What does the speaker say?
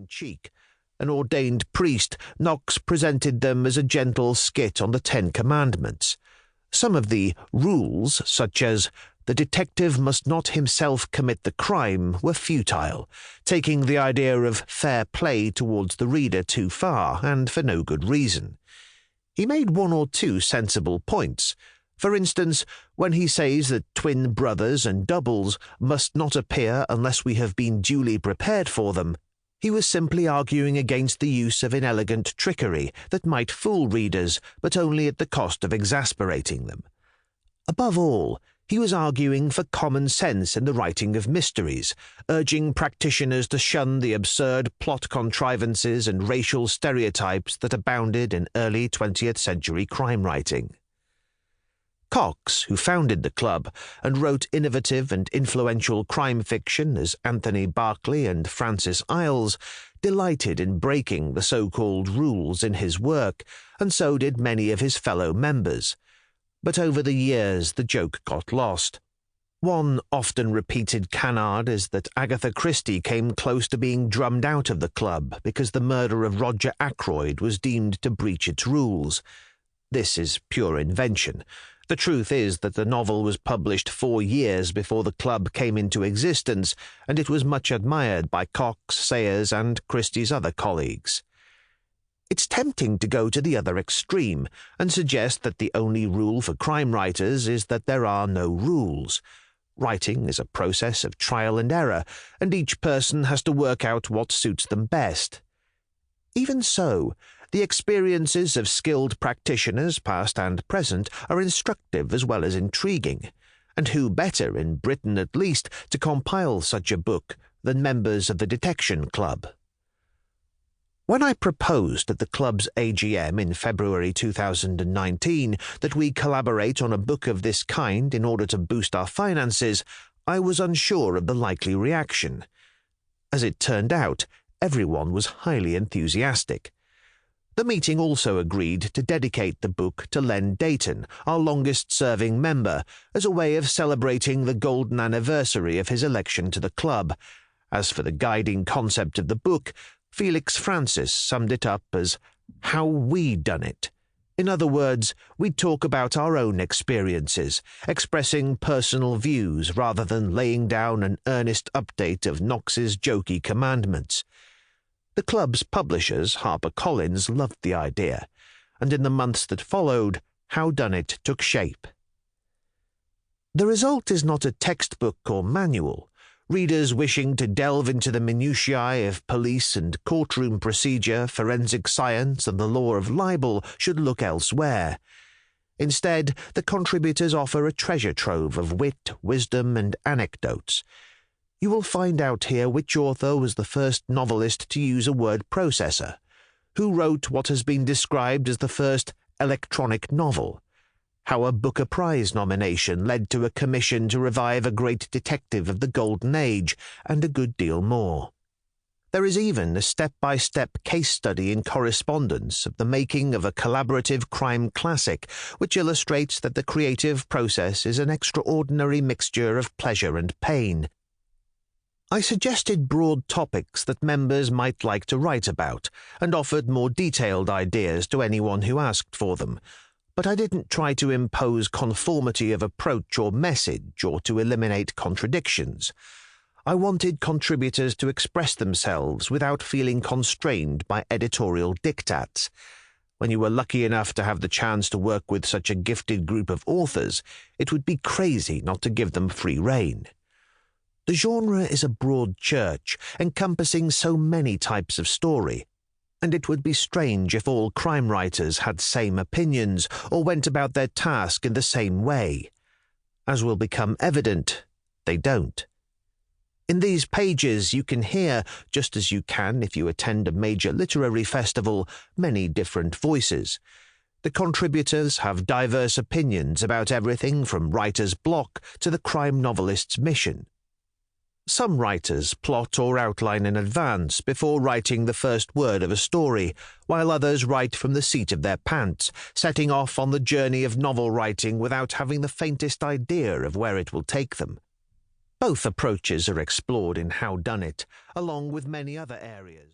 tongue-in-cheek. An ordained priest, Knox presented them as a gentle skit on the 10 Commandments. Some of the rules, such as the detective must not himself commit the crime, were futile, taking the idea of fair play towards the reader too far, and for no good reason. He made 1 or 2 sensible points. For instance, when he says that twin brothers and doubles must not appear unless we have been duly prepared for them, he was simply arguing against the use of inelegant trickery that might fool readers, but only at the cost of exasperating them. Above all, he was arguing for common sense in the writing of mysteries, urging practitioners to shun the absurd plot contrivances and racial stereotypes that abounded in early 20th century crime writing. Cox, who founded the club and wrote innovative and influential crime fiction as Anthony Berkeley and Francis Iles, delighted in breaking the so-called rules in his work, and so did many of his fellow members. But over the years the joke got lost. One often repeated canard is that Agatha Christie came close to being drummed out of the club because the murder of Roger Ackroyd was deemed to breach its rules. This is pure invention. The truth is that the novel was published 4 years before the club came into existence, and it was much admired by Cox, Sayers, and Christie's other colleagues. It's tempting to go to the other extreme and suggest that the only rule for crime writers is that there are no rules. Writing is a process of trial and error, and each person has to work out what suits them best. Even so, the experiences of skilled practitioners, past and present, are instructive as well as intriguing, and who better, in Britain at least, to compile such a book than members of the Detection Club? When I proposed at the club's AGM in February 2019 that we collaborate on a book of this kind in order to boost our finances, I was unsure of the likely reaction. As it turned out, everyone was highly enthusiastic. The meeting also agreed to dedicate the book to Len Dayton, our longest-serving member, as a way of celebrating the golden anniversary of his election to the club. As for the guiding concept of the book, Felix Francis summed it up as how we done it. In other words, we'd talk about our own experiences, expressing personal views rather than laying down an earnest update of Knox's jokey commandments. The club's publishers, HarperCollins, loved the idea, and in the months that followed, Howdunit took shape. The result is not a textbook or manual. Readers wishing to delve into the minutiae of police and courtroom procedure, forensic science, and the law of libel should look elsewhere. Instead, the contributors offer a treasure trove of wit, wisdom, and anecdotes. You will find out here which author was the first novelist to use a word processor, who wrote what has been described as the first electronic novel, how a Booker Prize nomination led to a commission to revive a great detective of the Golden Age, and a good deal more. There is even a step-by-step case study in correspondence of the making of a collaborative crime classic, which illustrates that the creative process is an extraordinary mixture of pleasure and pain. I suggested broad topics that members might like to write about, and offered more detailed ideas to anyone who asked for them, but I didn't try to impose conformity of approach or message or to eliminate contradictions. I wanted contributors to express themselves without feeling constrained by editorial diktats. When you were lucky enough to have the chance to work with such a gifted group of authors, it would be crazy not to give them free rein. The genre is a broad church, encompassing so many types of story, and it would be strange if all crime writers had same opinions or went about their task in the same way. As will become evident, they don't. In these pages you can hear, just as you can if you attend a major literary festival, many different voices. The contributors have diverse opinions about everything from writer's block to the crime novelist's mission. Some writers plot or outline in advance before writing the first word of a story, while others write from the seat of their pants, setting off on the journey of novel writing without having the faintest idea of where it will take them. Both approaches are explored in Howdunit, along with many other areas.